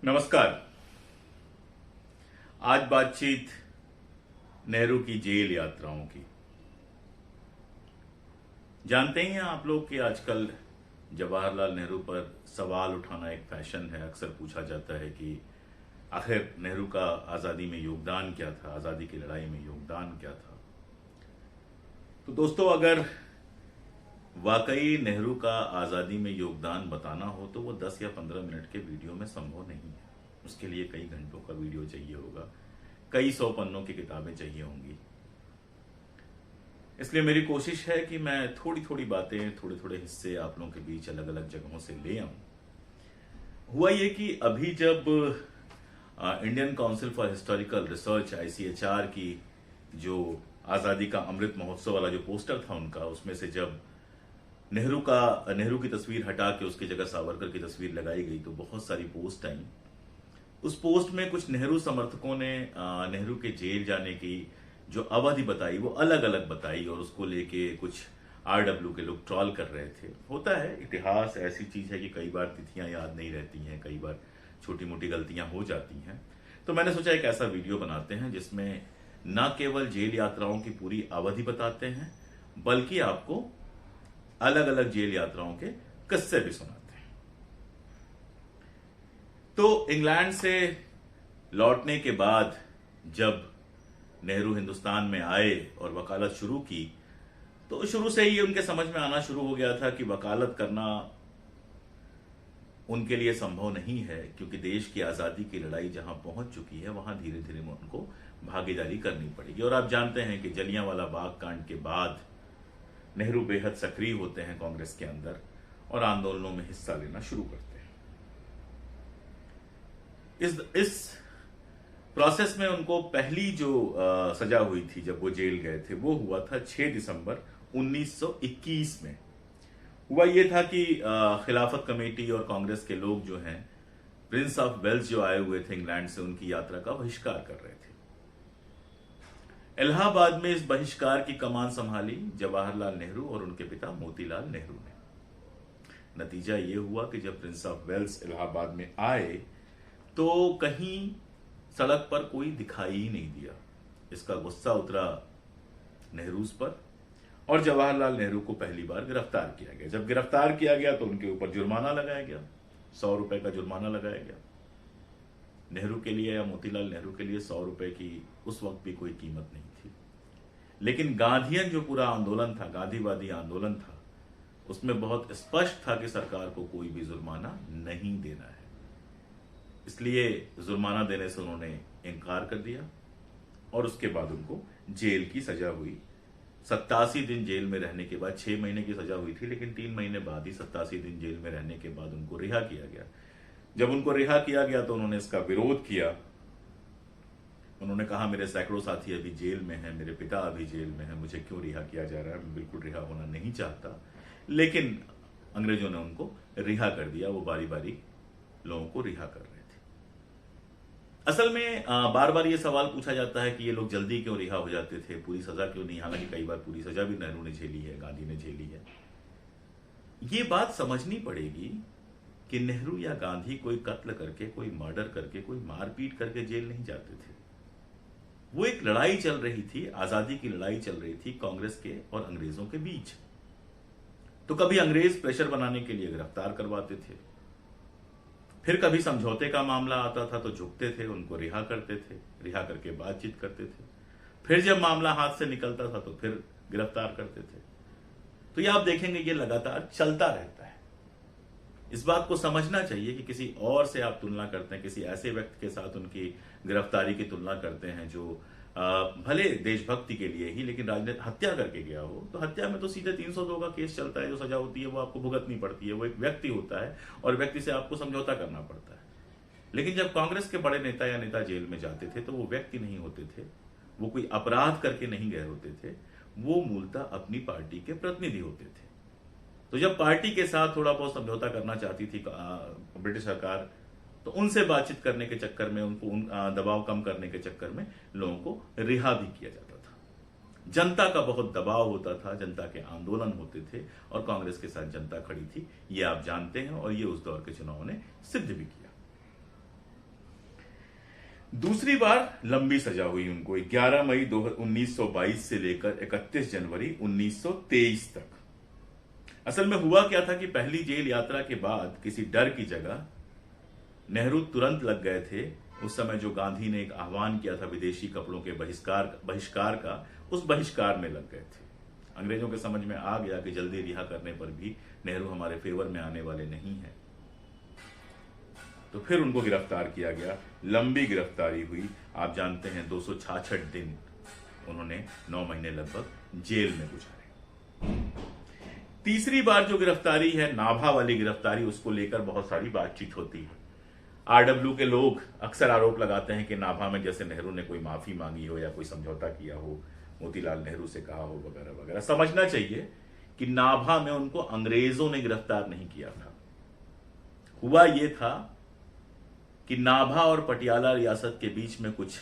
नमस्कार। आज बातचीत नेहरू की जेल यात्राओं की। जानते ही हैं आप लोग कि आजकल जवाहरलाल नेहरू पर सवाल उठाना एक फैशन है। अक्सर पूछा जाता है कि आखिर नेहरू का आजादी में योगदान क्या था, आजादी की लड़ाई में योगदान क्या था। तो दोस्तों, अगर वाकई नेहरू का आजादी में योगदान बताना हो तो वो 10 या 15 मिनट के वीडियो में संभव नहीं है। उसके लिए कई घंटों का वीडियो चाहिए होगा, कई 100 पन्नों की किताबें चाहिए होंगी। इसलिए मेरी कोशिश है कि मैं थोड़ी थोड़ी बातें, थोड़े थोड़े हिस्से आप लोगों के बीच अलग अलग जगहों से ले आऊं। हुआ ये कि अभी जब Indian council for historical research ICHR की जो आजादी का अमृत महोत्सव वाला जो पोस्टर था उनका, उसमें से जब नेहरू की तस्वीर हटा के उसकी जगह सावरकर की तस्वीर लगाई गई तो बहुत सारी पोस्ट आई। उस पोस्ट में कुछ नेहरू समर्थकों ने नेहरू के जेल जाने की जो अवधि बताई वो अलग अलग बताई और उसको लेके कुछ RW के लोग ट्रॉल कर रहे थे। होता है, इतिहास ऐसी चीज है कि कई बार तिथियां याद नहीं रहती हैं, कई बार छोटी मोटी गलतियां हो जाती हैं। तो मैंने सोचा एक ऐसा वीडियो बनाते हैं जिसमें न केवल जेल यात्राओं की पूरी अवधि बताते हैं बल्कि आपको अलग अलग जेल यात्राओं के किस्से भी सुनाते हैं। तो इंग्लैंड से लौटने के बाद जब नेहरू हिंदुस्तान में आए और वकालत शुरू की तो शुरू से ही उनके समझ में आना शुरू हो गया था कि वकालत करना उनके लिए संभव नहीं है, क्योंकि देश की आजादी की लड़ाई जहां पहुंच चुकी है वहां धीरे धीरे उनको भागीदारी करनी पड़ेगी। और आप जानते हैं कि जलियांवाला बाग कांड के बाद नेहरू बेहद सक्रिय होते हैं कांग्रेस के अंदर और आंदोलनों में हिस्सा लेना शुरू करते हैं। इस प्रोसेस में उनको पहली जो सजा हुई थी जब वो जेल गए थे वो हुआ था 6 दिसंबर 1921 में। हुआ ये था कि खिलाफत कमेटी और कांग्रेस के लोग जो हैं, प्रिंस ऑफ वेल्स जो आए हुए थे इंग्लैंड से, उनकी यात्रा का बहिष्कार कर रहे थे। इलाहाबाद में इस बहिष्कार की कमान संभाली जवाहरलाल नेहरू और उनके पिता मोतीलाल नेहरू ने। नतीजा यह हुआ कि जब प्रिंस ऑफ वेल्स इलाहाबाद में आए तो कहीं सड़क पर कोई दिखाई ही नहीं दिया। इसका गुस्सा उतरा नेहरूज पर और जवाहरलाल नेहरू को पहली बार गिरफ्तार किया गया। जब गिरफ्तार किया गया तो उनके ऊपर जुर्माना लगाया गया, 100 रुपए का जुर्माना लगाया गया। नेहरू के लिए या मोतीलाल नेहरू के लिए 100 रुपए की उस वक्त भी कोई कीमत नहीं थी। लेकिन गांधीयन जो पूरा आंदोलन था, गांधीवादी आंदोलन था, उसमें बहुत स्पष्ट था कि सरकार को कोई भी जुर्माना नहीं देना है। इसलिए जुर्माना देने से उन्होंने इनकार कर दिया और उसके बाद उनको जेल की सजा हुई। 87 दिन जेल में रहने के बाद, 6 महीने की सजा हुई थी लेकिन 3 महीने बाद ही 87 दिन जेल में रहने के बाद उनको रिहा किया गया। जब उनको रिहा किया गया तो उन्होंने इसका विरोध किया। उन्होंने कहा, मेरे सैकड़ों साथी अभी जेल में हैं, मेरे पिता अभी जेल में हैं, मुझे क्यों रिहा किया जा रहा है? मैं बिल्कुल रिहा होना नहीं चाहता। लेकिन अंग्रेजों ने उनको रिहा कर दिया। वो बारी बारी लोगों को रिहा कर रहे थे। असल में बार बार ये सवाल पूछा जाता है कि ये लोग जल्दी क्यों रिहा हो जाते थे, पूरी सजा क्यों नहीं? हालांकि कई बार पूरी सजा भी नेहरू ने झेली है, गांधी ने झेली है। ये बात समझनी पड़ेगी कि नेहरू या गांधी कोई कत्ल करके, कोई मर्डर करके, कोई मारपीट करके जेल नहीं जाते थे। वो एक लड़ाई चल रही थी, आजादी की लड़ाई चल रही थी कांग्रेस के और अंग्रेजों के बीच। तो कभी अंग्रेज प्रेशर बनाने के लिए गिरफ्तार करवाते थे, फिर कभी समझौते का मामला आता था तो झुकते थे, उनको रिहा करते थे, रिहा करके बातचीत करते थे। फिर जब मामला हाथ से निकलता था तो फिर गिरफ्तार करते थे। तो ये आप देखेंगे ये लगातार चलता रहता है। इस बात को समझना चाहिए कि किसी और से आप तुलना करते हैं, किसी ऐसे व्यक्ति के साथ उनकी गिरफ्तारी की तुलना करते हैं जो भले देशभक्ति के लिए ही लेकिन राजनीति हत्या करके गया हो, तो हत्या में तो सीधे 302 का केस चलता है। जो सजा होती है वो आपको भुगतनी पड़ती है। वो एक व्यक्ति होता है और व्यक्ति से आपको समझौता करना पड़ता है। लेकिन जब कांग्रेस के बड़े नेता या नेता जेल में जाते थे तो वो व्यक्ति नहीं होते थे, वो कोई अपराध करके नहीं गए होते थे, वो मूलतः अपनी पार्टी के प्रतिनिधि होते थे। तो जब पार्टी के साथ थोड़ा बहुत समझौता करना चाहती थी ब्रिटिश सरकार, तो उनसे बातचीत करने के चक्कर में, उनको दबाव कम करने के चक्कर में लोगों को रिहा भी किया जाता था। जनता का बहुत दबाव होता था, जनता के आंदोलन होते थे और कांग्रेस के साथ जनता खड़ी थी। ये आप जानते हैं और ये उस दौर के चुनावों ने सिद्ध भी किया। दूसरी बार लंबी सजा हुई उनको 11 मई 1922 से लेकर 31 जनवरी 1923 तक। असल में हुआ क्या था कि पहली जेल यात्रा के बाद किसी डर की जगह नेहरू तुरंत लग गए थे। उस समय जो गांधी ने एक आह्वान किया था विदेशी कपड़ों के बहिष्कार का, उस बहिष्कार में लग गए थे। अंग्रेजों के समझ में आ गया कि जल्दी रिहा करने पर भी नेहरू हमारे फेवर में आने वाले नहीं हैं। तो फिर उनको गिरफ्तार किया गया। लंबी गिरफ्तारी हुई, आप जानते हैं 266 दिन उन्होंने 9 महीने लगभग जेल में गुजारे। तीसरी बार जो गिरफ्तारी है, नाभा वाली गिरफ्तारी, उसको लेकर बहुत सारी बातचीत होती है। आरडब्ल्यू के लोग अक्सर आरोप लगाते हैं कि नाभा में जैसे नेहरू ने कोई माफी मांगी हो या कोई समझौता किया हो, मोतीलाल नेहरू से कहा हो वगैरह वगैरह। समझना चाहिए कि नाभा में उनको अंग्रेजों ने गिरफ्तार नहीं किया था। हुआ यह था कि नाभा और पटियाला रियासत के बीच में कुछ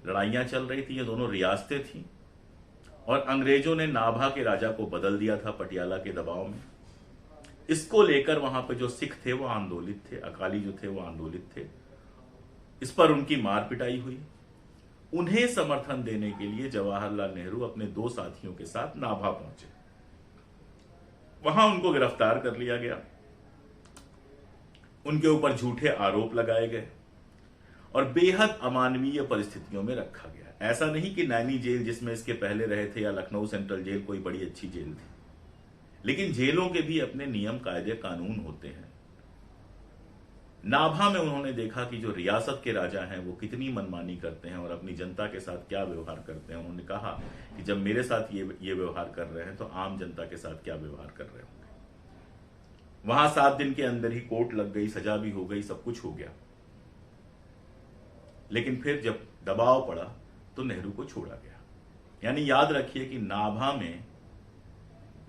लड़ाइयां चल रही थी। ये दोनों रियासतें थीं और अंग्रेजों ने नाभा के राजा को बदल दिया था पटियाला के दबाव में। इसको लेकर वहां पे जो सिख थे वो आंदोलित थे, अकाली जो थे वो आंदोलित थे। इस पर उनकी मार पिटाई हुई। उन्हें समर्थन देने के लिए जवाहरलाल नेहरू अपने 2 साथियों के साथ नाभा पहुंचे। वहां उनको गिरफ्तार कर लिया गया, उनके ऊपर झूठे आरोप लगाए गए और बेहद अमानवीय परिस्थितियों में रखा गया। ऐसा नहीं कि नैनी जेल जिसमें इसके पहले रहे थे या लखनऊ सेंट्रल जेल कोई बड़ी अच्छी जेल थी, लेकिन जेलों के भी अपने नियम कायदे कानून होते हैं। नाभा में उन्होंने देखा कि जो रियासत के राजा हैं वो कितनी मनमानी करते हैं और अपनी जनता के साथ क्या व्यवहार करते हैं। उन्होंने कहा कि जब मेरे साथ ये व्यवहार कर रहे हैं तो आम जनता के साथ क्या व्यवहार कर रहे होंगे। वहां 7 दिन के अंदर ही कोर्ट लग गई, सजा भी हो गई, सब कुछ हो गया। लेकिन फिर जब दबाव पड़ा तो नेहरू को छोड़ा गया। यानी याद रखिए कि नाभा में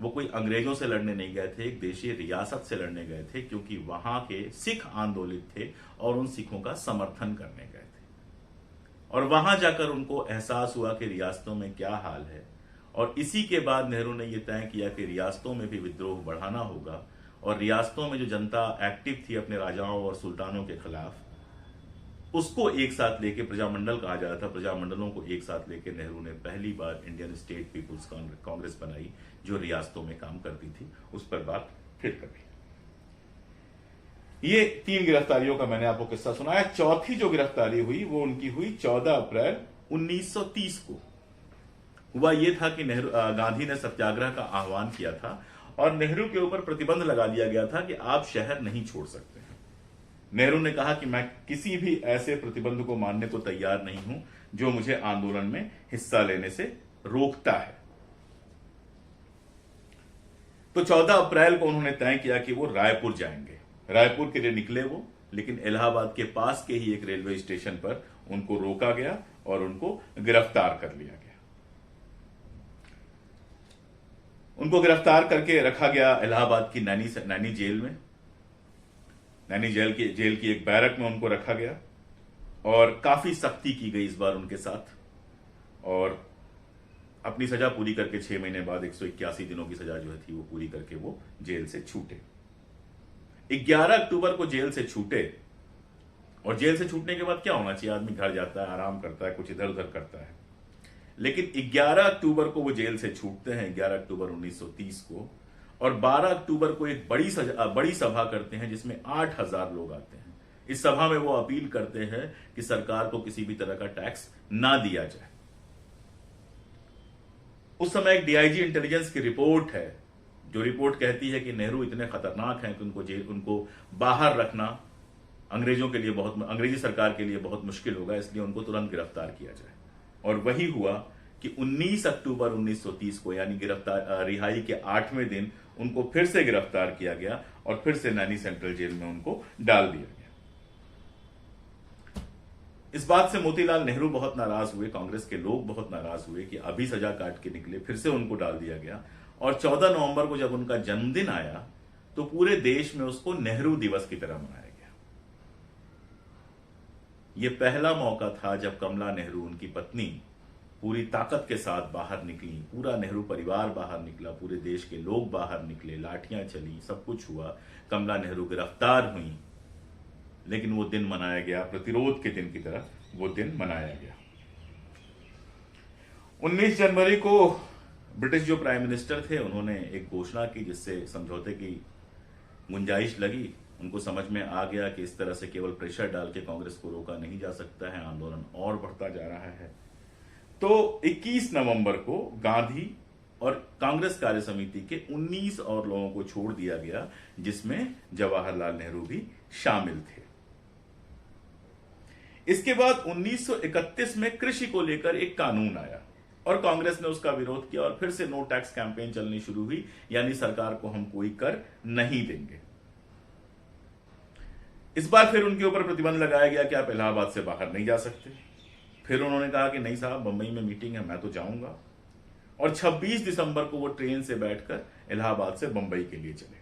वो कोई अंग्रेजों से लड़ने नहीं गए थे, एक देशीय रियासत से लड़ने गए थे, क्योंकि वहां के सिख आंदोलित थे और उन सिखों का समर्थन करने गए थे। और वहां जाकर उनको एहसास हुआ कि रियासतों में क्या हाल है, और इसी के बाद नेहरू ने यह तय किया कि रियासतों में भी विद्रोह बढ़ाना होगा। और रियासतों में जो जनता एक्टिव थी अपने राजाओं और सुल्तानों के खिलाफ, उसको एक साथ लेके, प्रजामंडल कहा जाता था, प्रजामंडलों को एक साथ लेके नेहरू ने पहली बार इंडियन स्टेट पीपुल्स कांग्रेस बनाई, जो रियासतों में काम करती थी। उस पर बात फिर कभी। ये 3 गिरफ्तारियों का मैंने आपको किस्सा सुनाया। चौथी जो गिरफ्तारी हुई वो उनकी हुई 14 अप्रैल 1930 को। हुआ यह था कि गांधी ने सत्याग्रह का आह्वान किया था और नेहरू के ऊपर प्रतिबंध लगा दिया गया था कि आप शहर नहीं छोड़ सकते। नेहरू ने कहा कि मैं किसी भी ऐसे प्रतिबंध को मानने को तैयार नहीं हूं जो मुझे आंदोलन में हिस्सा लेने से रोकता है। तो 14 अप्रैल को उन्होंने तय किया कि वो रायपुर जाएंगे। रायपुर के लिए निकले वो, लेकिन इलाहाबाद के पास के ही एक रेलवे स्टेशन पर उनको रोका गया और उनको गिरफ्तार कर लिया गया। उनको गिरफ्तार करके रखा गया इलाहाबाद की नैनी जेल में। नैनी जेल की एक बैरक में उनको रखा गया और काफी सख्ती की गई इस बार उनके साथ। और अपनी सजा पूरी करके 6 महीने बाद 181 दिनों की सजा जो थी वो पूरी करके वो जेल से छूटे। 11 अक्टूबर को जेल से छूटे। और जेल से छूटने के बाद क्या होना चाहिए, आदमी घर जाता है, आराम करता है, कुछ इधर उधर करता है। लेकिन 11 अक्टूबर को वो जेल से छूटते हैं, 11 अक्टूबर 1930 को, और 12 अक्टूबर को एक बड़ी सभा करते हैं जिसमें 8000 लोग आते हैं। इस सभा में वो अपील करते हैं कि सरकार को किसी भी तरह का टैक्स ना दिया जाए। उस समय एक डीआईजी इंटेलिजेंस की रिपोर्ट है, जो रिपोर्ट कहती है कि नेहरू इतने खतरनाक हैं कि उनको बाहर रखना अंग्रेजी सरकार के लिए बहुत मुश्किल होगा, इसलिए उनको तुरंत गिरफ्तार किया जाए। और वही हुआ कि 19 अक्टूबर 1930 को, यानी रिहाई के 8वें दिन, उनको फिर से गिरफ्तार किया गया और फिर से नैनी सेंट्रल जेल में उनको डाल दिया गया। इस बात से मोतीलाल नेहरू बहुत नाराज हुए, कांग्रेस के लोग बहुत नाराज हुए कि अभी सजा काट के निकले, फिर से उनको डाल दिया गया। और 14 नवंबर को जब उनका जन्मदिन आया तो पूरे देश में उसको नेहरू दिवस की तरह मनाया गया। यह पहला मौका था जब कमला नेहरू, उनकी पत्नी, पूरी ताकत के साथ बाहर निकली। पूरा नेहरू परिवार बाहर निकला, पूरे देश के लोग बाहर निकले, लाठियां चली, सब कुछ हुआ। कमला नेहरू गिरफ्तार हुई, लेकिन वो दिन मनाया गया, प्रतिरोध के दिन की तरह वो दिन मनाया गया। 19 जनवरी को ब्रिटिश जो प्राइम मिनिस्टर थे उन्होंने एक घोषणा की जिससे समझौते की गुंजाइश लगी। उनको समझ में आ गया कि इस तरह से केवल प्रेशर डाल के कांग्रेस को रोका नहीं जा सकता है, आंदोलन और बढ़ता जा रहा है। तो 21 नवंबर को गांधी और कांग्रेस कार्य समिति के 19 और लोगों को छोड़ दिया गया, जिसमें जवाहरलाल नेहरू भी शामिल थे। इसके बाद 1931 में कृषि को लेकर एक कानून आया और कांग्रेस ने उसका विरोध किया और फिर से नो टैक्स कैंपेन चलनी शुरू हुई, यानी सरकार को हम कोई कर नहीं देंगे। इस बार फिर उनके ऊपर प्रतिबंध लगाया गया कि आप इलाहाबाद से बाहर नहीं जा सकते। फिर उन्होंने कहा कि नहीं साहब, बंबई में मीटिंग है, मैं तो जाऊंगा। और 26 दिसंबर को वो ट्रेन से बैठकर इलाहाबाद से बंबई के लिए चले,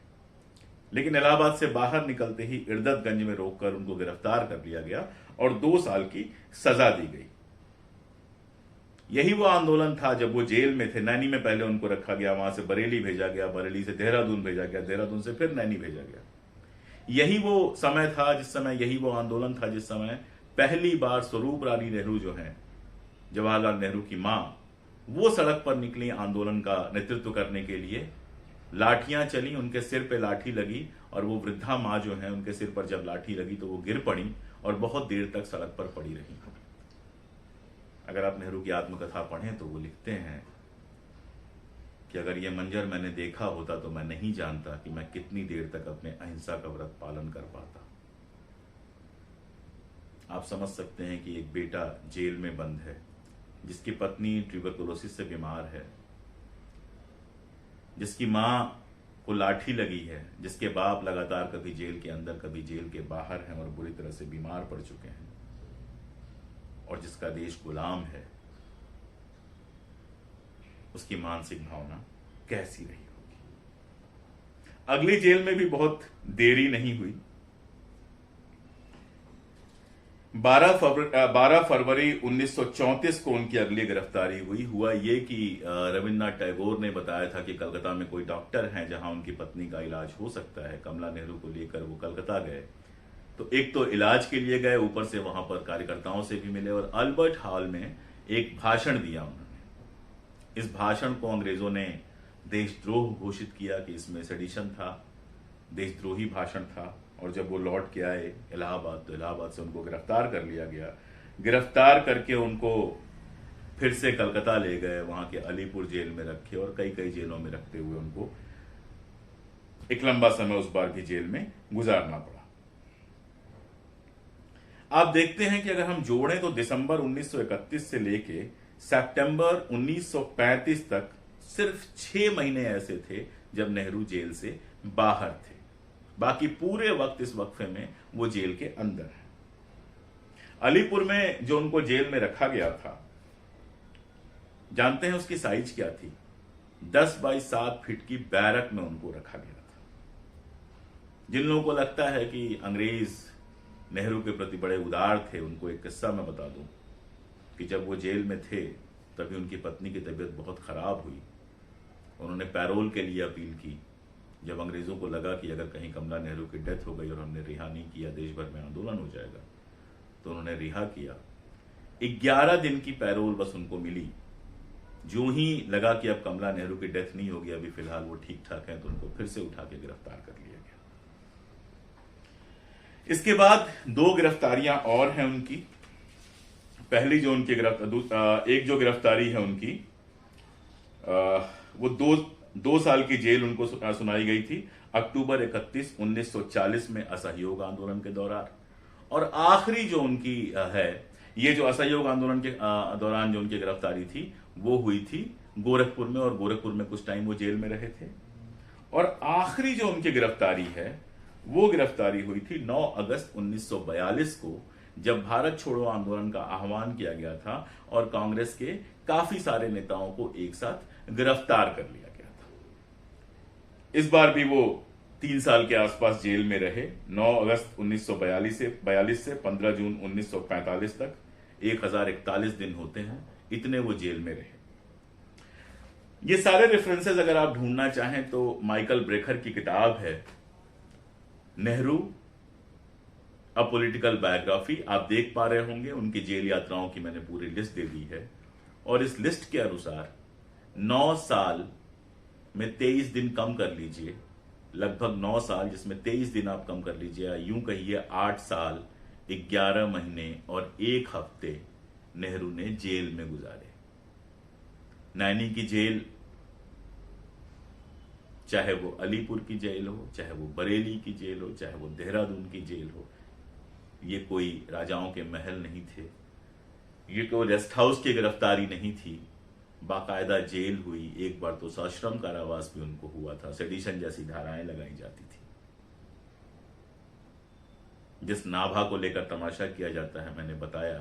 लेकिन इलाहाबाद से बाहर निकलते ही इर्दतगंज में रोककर उनको गिरफ्तार कर लिया गया और 2 साल की सजा दी गई। यही वो आंदोलन था जब वो जेल में थे। नैनी में पहले उनको रखा गया, वहां से बरेली भेजा गया, बरेली से देहरादून भेजा गया, देहरादून से फिर नैनी भेजा गया। यही वो समय था जिस समय, यही वो आंदोलन था जिस समय पहली बार स्वरूप रानी नेहरू जो है, जवाहरलाल नेहरू की मां, वो सड़क पर निकली आंदोलन का नेतृत्व करने के लिए। लाठियां चली, उनके सिर पे लाठी लगी और वो वृद्धा मां जो है, उनके सिर पर जब लाठी लगी तो वो गिर पड़ी और बहुत देर तक सड़क पर पड़ी रही। अगर आप नेहरू की आत्मकथा पढ़ें तो वो लिखते हैं कि अगर ये मंजर मैंने देखा होता तो मैं नहीं जानता कि मैं कितनी देर तक अपने अहिंसा का व्रत पालन कर पाता। आप समझ सकते हैं कि एक बेटा जेल में बंद है, जिसकी पत्नी ट्यूबरकुलोसिस से बीमार है, जिसकी मां को लाठी लगी है, जिसके बाप लगातार कभी जेल के अंदर कभी जेल के बाहर हैं और बुरी तरह से बीमार पड़ चुके हैं, और जिसका देश गुलाम है, उसकी मानसिक भावना कैसी रही होगी। अगली जेल में भी बहुत देरी नहीं हुई। 12 फरवरी 1934 को उनकी अगली गिरफ्तारी हुई। हुआ ये कि रविन्द्रनाथ टैगोर ने बताया था कि कलकत्ता में कोई डॉक्टर हैं जहां उनकी पत्नी का इलाज हो सकता है। कमला नेहरू को लेकर वो कलकत्ता गए, तो एक तो इलाज के लिए गए, ऊपर से वहां पर कार्यकर्ताओं से भी मिले और अल्बर्ट हॉल में एक भाषण दिया उन्होंने। इस भाषण को अंग्रेजों ने देशद्रोह घोषित किया कि इसमें सेडिशन था, देशद्रोही भाषण था। और जब वो लौट के आए इलाहाबाद, तो इलाहाबाद से उनको गिरफ्तार कर लिया गया। गिरफ्तार करके उनको फिर से कलकत्ता ले गए, वहां के अलीपुर जेल में रखे और कई कई जेलों में रखते हुए उनको एक लंबा समय उस बार भी जेल में गुजारना पड़ा। आप देखते हैं कि अगर हम जोड़ें तो दिसंबर 1931 से लेके सितंबर 1935 तक सिर्फ 6 महीने ऐसे थे जब नेहरू जेल से बाहर थे। बाकी पूरे वक्त इस वक्फे में वो जेल के अंदर है। अलीपुर में जो उनको जेल में रखा गया था, जानते हैं उसकी साइज क्या थी? 10 बाई 7 फीट की बैरक में उनको रखा गया था। जिन लोगों को लगता है कि अंग्रेज नेहरू के प्रति बड़े उदार थे, उनको एक किस्सा मैं बता दूं कि जब वो जेल में थे तभी उनकी पत्नी की तबीयत बहुत खराब हुई। उन्होंने पैरोल के लिए अपील की। जब अंग्रेजों को लगा कि अगर कहीं कमला नेहरू की डेथ हो गई और हमने रिहा नहीं किया, देश भर में आंदोलन हो जाएगा, तो उन्होंने रिहा किया। 11 दिन की पैरोल बस उनको मिली। जो ही लगा कि अब कमला नेहरू की डेथ नहीं होगी, अभी फिलहाल वो ठीक ठाक है, तो उनको फिर से उठा के गिरफ्तार कर लिया गया। इसके बाद 2 गिरफ्तारियां और हैं उनकी। पहली जो उनकी एक जो गिरफ्तारी है उनकी, वो 2 साल की जेल उनको सुनाई गई थी अक्टूबर 31, 1940 में असहयोग आंदोलन के दौरान। और आखिरी जो उनकी है, ये जो असहयोग आंदोलन के दौरान जो उनकी गिरफ्तारी थी वो हुई थी गोरखपुर में, और गोरखपुर में कुछ टाइम वो जेल में रहे थे। और आखिरी जो उनकी गिरफ्तारी है वो गिरफ्तारी हुई थी 9 अगस्त 1942 को, जब भारत छोड़ो आंदोलन का आह्वान किया गया था और कांग्रेस के काफी सारे नेताओं को एक साथ गिरफ्तार कर लिया गया था। इस बार भी वो 3 साल के आसपास जेल में रहे। 9 अगस्त 1942 से 15 जून 1945 तक 1041 दिन होते हैं, इतने वो जेल में रहे। ये सारे रेफरेंसेस अगर आप ढूंढना चाहें तो माइकल ब्रेकर की किताब है नेहरू अब पॉलिटिकल बायोग्राफी आप देख पा रहे होंगे, उनकी जेल यात्राओं की मैंने पूरी लिस्ट दे दी है। और इस लिस्ट के अनुसार 9 साल में 23 दिन कम कर लीजिए, लगभग 9 साल जिसमें 23 दिन आप कम कर लीजिए, या यूं कहिए 8 साल 11 महीने और 1 हफ्ते नेहरू ने जेल में गुजारे। नैनी की जेल, चाहे वो अलीपुर की जेल हो, चाहे वो बरेली की जेल हो, चाहे वो देहरादून की जेल हो, ये कोई राजाओं के महल नहीं थे, ये कोई रेस्ट हाउस की गिरफ्तारी नहीं थी, बाकायदा जेल हुई। एक बार तो सश्रम कारावास भी उनको हुआ था, सेडिशन जैसी धाराएं लगाई जाती थी। जिस नाभा को लेकर तमाशा किया जाता है, मैंने बताया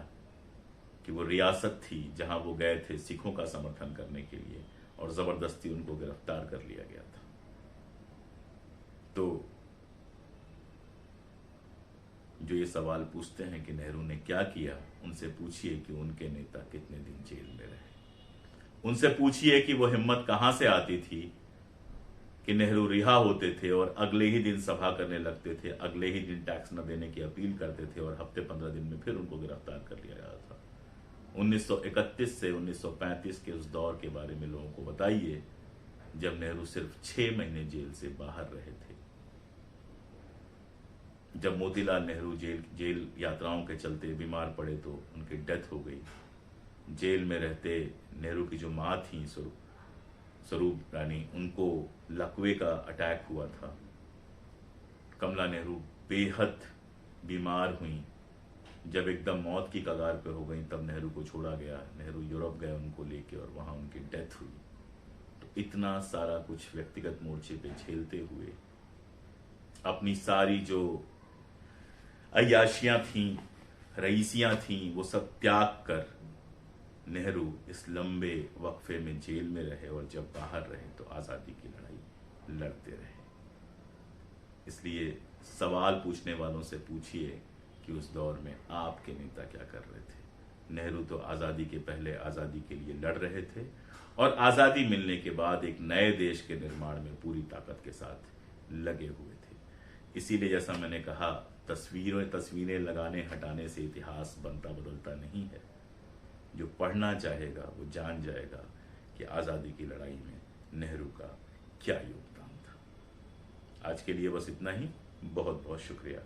कि वो रियासत थी जहां वो गए थे सिखों का समर्थन करने के लिए, और जबरदस्ती उनको गिरफ्तार कर लिया गया था। तो जो ये सवाल पूछते हैं कि नेहरू ने क्या किया, उनसे पूछिए कि उनके नेता कितने दिन जेल में रहे। उनसे पूछिए कि वो हिम्मत कहां से आती थी कि नेहरू रिहा होते थे और अगले ही दिन सभा करने लगते थे, अगले ही दिन टैक्स न देने की अपील करते थे, और हफ्ते 15 दिन में फिर उनको गिरफ्तार कर लिया गया था। 1931 से 1935 के उस दौर के बारे में लोगों को बताइए, जब नेहरू सिर्फ 6 महीने जेल से बाहर रहे थे। जब मोतीलाल नेहरू जेल यात्राओं के चलते बीमार पड़े तो उनकी डेथ हो गई। जेल में रहते नेहरू की जो माँ थी स्वरूप रानी, उनको लकवे का अटैक हुआ था। कमला नेहरू बेहद बीमार हुई। जब एकदम मौत की कगार पे हो गई, तब नेहरू को छोड़ा गया। नेहरू यूरोप गए उनको लेके, और वहां उनकी डेथ हुई। तो इतना सारा कुछ व्यक्तिगत मोर्चे पे झेलते हुए, अपनी सारी जो अय्याशियां थीं, रईसियां थीं, वो सब त्याग कर नेहरू इस लंबे वक्फे में जेल में रहे, और जब बाहर रहे तो आजादी की लड़ाई लड़ते रहे। इसलिए सवाल पूछने वालों से पूछिए कि उस दौर में आपके नेता क्या कर रहे थे। नेहरू तो आजादी के पहले आजादी के लिए लड़ रहे थे, और आजादी मिलने के बाद एक नए देश के निर्माण में पूरी ताकत के साथ लगे हुए थे। इसीलिए जैसा मैंने कहा, तस्वीरें लगाने हटाने से इतिहास बनता बदलता नहीं है। जो पढ़ना चाहेगा वो जान जाएगा कि आजादी की लड़ाई में नेहरू का क्या योगदान था। आज के लिए बस इतना ही। बहुत बहुत शुक्रिया।